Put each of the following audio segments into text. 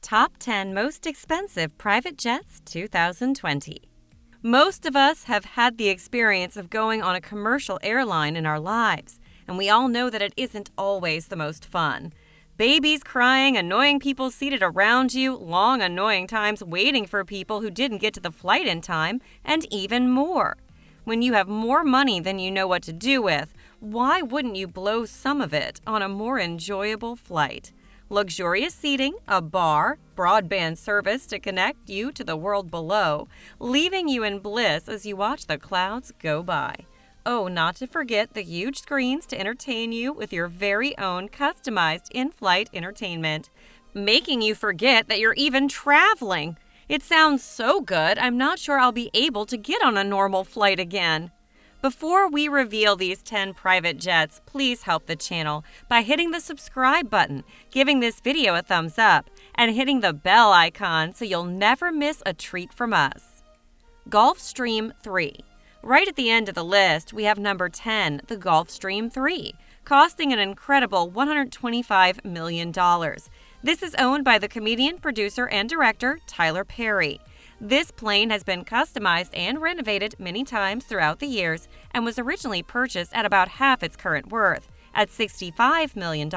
Top 10 Most Expensive Private Jets 2020. Most of us have had the experience of going on a commercial airline in our lives, and we all know that it isn't always the most fun. Babies crying, annoying people seated around you, long annoying times waiting for people who didn't get to the flight in time, and even more. When you have more money than you know what to do with, why wouldn't you blow some of it on a more enjoyable flight? Luxurious seating, a bar, broadband service to connect you to the world below, leaving you in bliss as you watch the clouds go by. Oh, not to forget the huge screens to entertain you with your very own customized in-flight entertainment, making you forget that you're even traveling. It sounds so good, I'm not sure I'll be able to get on a normal flight again. Before we reveal these 10 private jets, please help the channel by hitting the subscribe button, giving this video a thumbs up, and hitting the bell icon so you'll never miss a treat from us. Gulfstream III. Right at the end of the list, we have number 10, the Gulfstream III, costing an incredible $125 million. This is owned by the comedian, producer, and director Tyler Perry. This plane has been customized and renovated many times throughout the years and was originally purchased at about half its current worth, at $65 million.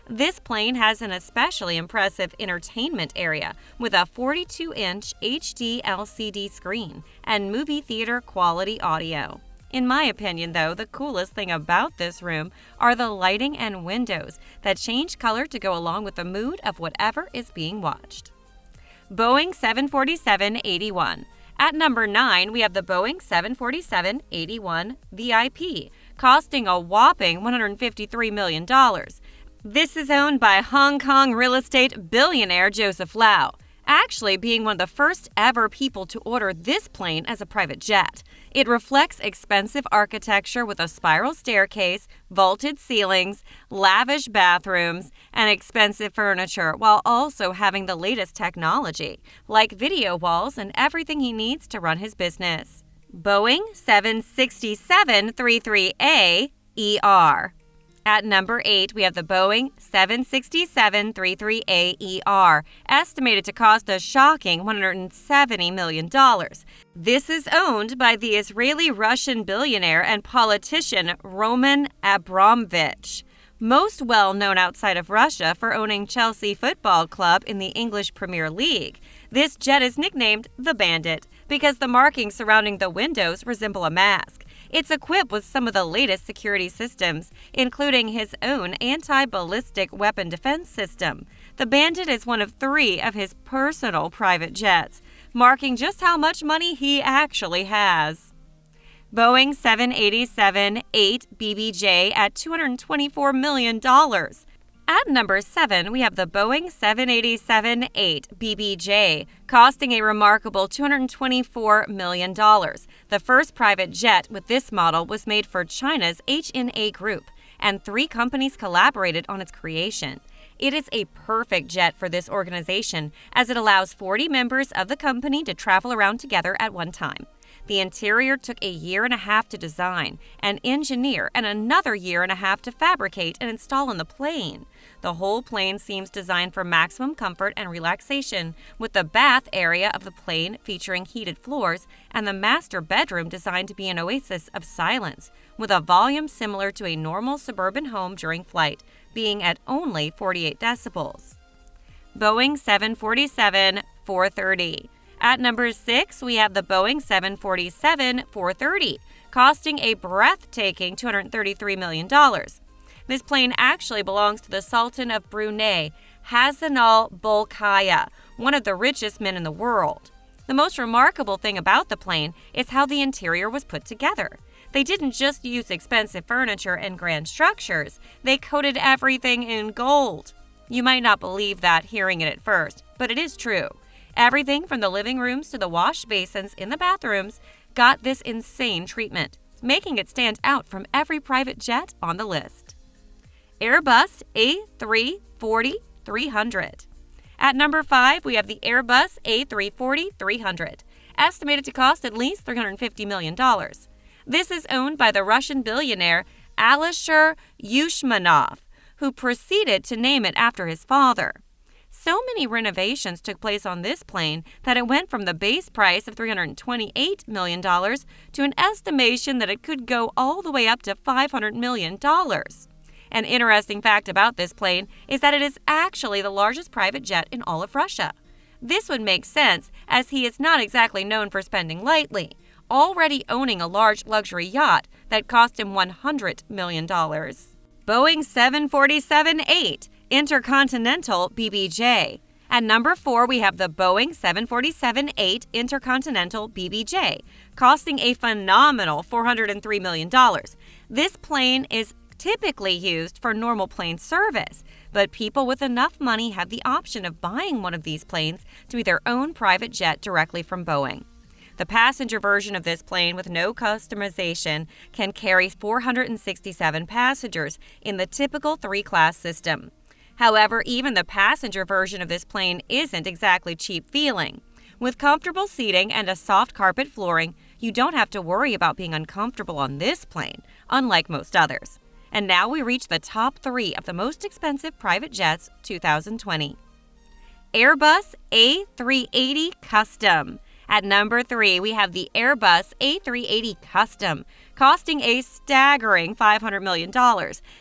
This plane has an especially impressive entertainment area with a 42-inch HD LCD screen and movie theater quality audio. In my opinion, though, the coolest thing about this room are the lighting and windows that change color to go along with the mood of whatever is being watched. Boeing 747-81. At number 9, we have the Boeing 747-81 VIP, costing a whopping $153 million. This is owned by Hong Kong real estate billionaire Joseph Lau, actually being one of the first ever people to order this plane as a private jet. It reflects expensive architecture with a spiral staircase, vaulted ceilings, lavish bathrooms, and expensive furniture, while also having the latest technology, like video walls and everything he needs to run his business. Boeing 767-33A ER. At number 8, we have the Boeing 767-33A ER, estimated to cost a shocking $170 million. This is owned by the Israeli-Russian billionaire and politician Roman Abramovich, most well known outside of Russia for owning Chelsea Football Club in the English Premier League. This jet is nicknamed the Bandit because the markings surrounding the windows resemble a mask. It's equipped with some of the latest security systems, including his own anti-ballistic weapon defense system. The Bandit is one of 3 of his personal private jets, marking just how much money he actually has. Boeing 787-8 BBJ at $224 million. At number 7, we have the Boeing 787-8 BBJ, costing a remarkable $224 million. The first private jet with this model was made for China's HNA Group, and 3 companies collaborated on its creation. It is a perfect jet for this organization, as it allows 40 members of the company to travel around together at one time. The interior took a year and a half to design and engineer and another year and a half to fabricate and install on the plane. The whole plane seems designed for maximum comfort and relaxation, with the bath area of the plane featuring heated floors and the master bedroom designed to be an oasis of silence, with a volume similar to a normal suburban home during flight, being at only 48 decibels. Boeing 747-430. At number 6, we have the Boeing 747-430, costing a breathtaking $233 million. This plane actually belongs to the Sultan of Brunei, Hassan al-Bolkiah, one of the richest men in the world. The most remarkable thing about the plane is how the interior was put together. They didn't just use expensive furniture and grand structures, they coated everything in gold. You might not believe that hearing it at first, but it is true. Everything from the living rooms to the wash basins in the bathrooms got this insane treatment, making it stand out from every private jet on the list. Airbus A340-300. At number 5, we have the Airbus A340-300, estimated to cost at least $350 million. This is owned by the Russian billionaire Alisher Ushmanov, who proceeded to name it after his father. So many renovations took place on this plane that it went from the base price of $328 million to an estimation that it could go all the way up to $500 million. An interesting fact about this plane is that it is actually the largest private jet in all of Russia. This would make sense, as he is not exactly known for spending lightly, already owning a large luxury yacht that cost him $100 million. Boeing 747-8 Intercontinental BBJ. At number 4, we have the Boeing 747-8 Intercontinental BBJ, costing a phenomenal $403 million. This plane is typically used for normal plane service, but people with enough money have the option of buying one of these planes to be their own private jet directly from Boeing. The passenger version of this plane with no customization can carry 467 passengers in the typical 3-class system. However, even the passenger version of this plane isn't exactly cheap feeling. With comfortable seating and a soft carpet flooring, you don't have to worry about being uncomfortable on this plane, unlike most others. And now we reach the top 3 of the most expensive private jets 2020. Airbus A380 Custom. At number 3, we have the Airbus A380 Custom, costing a staggering $500 million.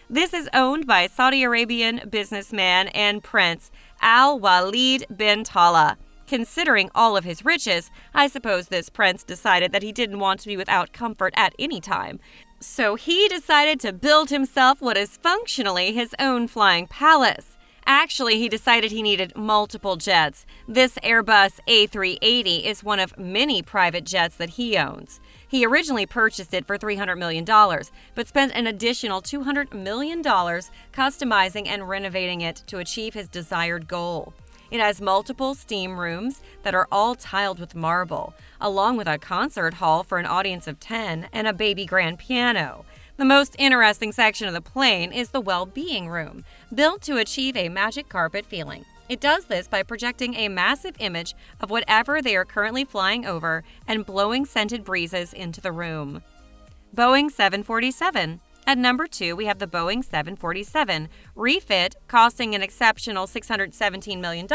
This is owned by Saudi Arabian businessman and Prince Al-Walid bin Talal. Considering all of his riches, I suppose this prince decided that he didn't want to be without comfort at any time. So he decided to build himself what is functionally his own flying palace. Actually, he decided he needed multiple jets. This Airbus A380 is one of many private jets that he owns. He originally purchased it for $300 million, but spent an additional $200 million customizing and renovating it to achieve his desired goal. It has multiple steam rooms that are all tiled with marble, along with a concert hall for an audience of 10 and a baby grand piano. The most interesting section of the plane is the well-being room, built to achieve a magic carpet feeling. It does this by projecting a massive image of whatever they are currently flying over and blowing scented breezes into the room. Boeing 747. At number 2, we have the Boeing 747 refit, costing an exceptional $617 million.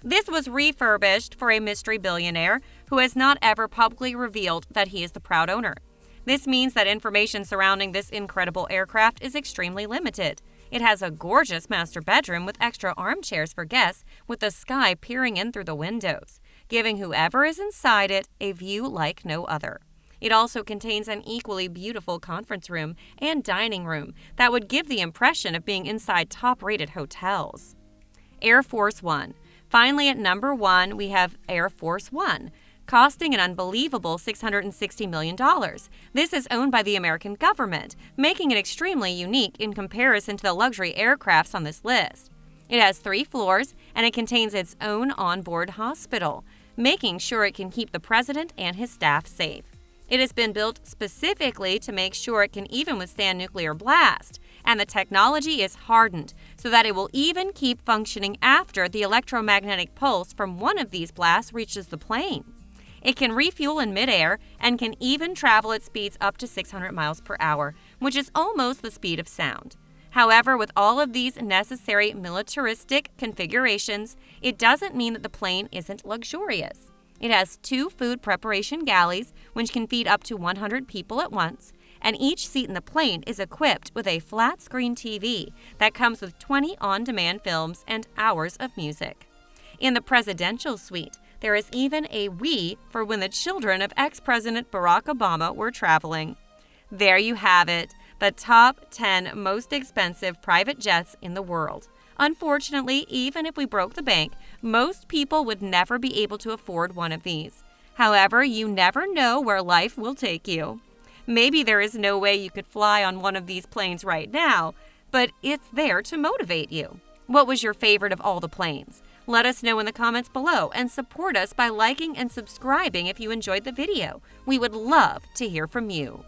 This was refurbished for a mystery billionaire who has not ever publicly revealed that he is the proud owner. This means that information surrounding this incredible aircraft is extremely limited. It has a gorgeous master bedroom with extra armchairs for guests with the sky peering in through the windows, giving whoever is inside it a view like no other. It also contains an equally beautiful conference room and dining room that would give the impression of being inside top-rated hotels. Air Force One. Finally, at number 1, we have Air Force One, costing an unbelievable $660 million. This is owned by the American government, making it extremely unique in comparison to the luxury aircrafts on this list. It has 3 floors, and it contains its own onboard hospital, making sure it can keep the president and his staff safe. It has been built specifically to make sure it can even withstand nuclear blast, and the technology is hardened so that it will even keep functioning after the electromagnetic pulse from one of these blasts reaches the plane. It can refuel in midair and can even travel at speeds up to 600 miles per hour, which is almost the speed of sound. However, with all of these necessary militaristic configurations, it doesn't mean that the plane isn't luxurious. It has 2 food preparation galleys, which can feed up to 100 people at once, and each seat in the plane is equipped with a flat-screen TV that comes with 20 on-demand films and hours of music. In the presidential suite, there is even a Wii for when the children of ex-President Barack Obama were traveling. There you have it, the top 10 most expensive private jets in the world. Unfortunately, even if we broke the bank, most people would never be able to afford one of these. However, you never know where life will take you. Maybe there is no way you could fly on one of these planes right now, but it's there to motivate you. What was your favorite of all the planes? Let us know in the comments below and support us by liking and subscribing if you enjoyed the video. We would love to hear from you.